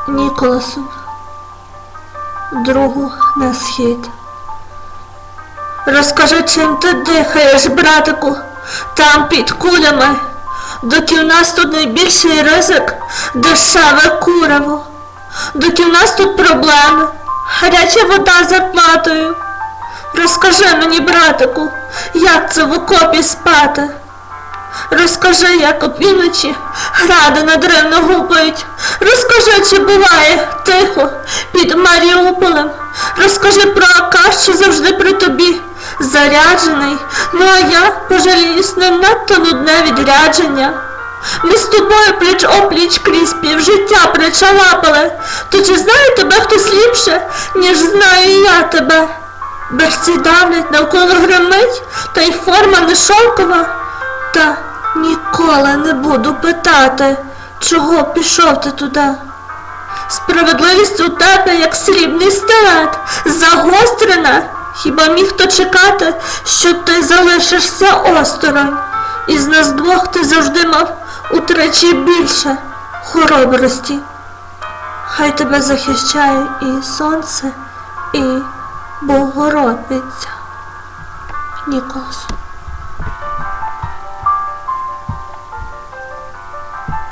Ніколасу, другу на схід. Розкажи, чим ти дихаєш, братику, там під кулями, доки в нас тут найбільший ризик – дешеве куриво, доки в нас тут проблеми, гаряча вода з зарплатою. Розкажи мені, братику, як це в окопі спати. Розкажи, як опівночі гради надривно гупають. Розкажи, чи буває тихо під Маріуполем. Розкажи про АК, що завжди при тобі заряджений. Ну а я пожаліюсь на надто нудне відрядження. Ми з тобою пліч-опліч крізь півжиття причалапали. То чи знає тебе хтось ліпше, ніж знаю я тебе? Берці давлять, навколо гримить, та й форма не шовкова. Та ніколи не буду питати, чого пішов ти туди. Справедливість у тебе, як срібний стилет, загострена. Хіба міг хто чекати, що ти залишишся осторонь? Із нас двох ти завжди мав утричі більше хоробрості. Хай тебе захищає і сонце, і Богородиця. Ніколас.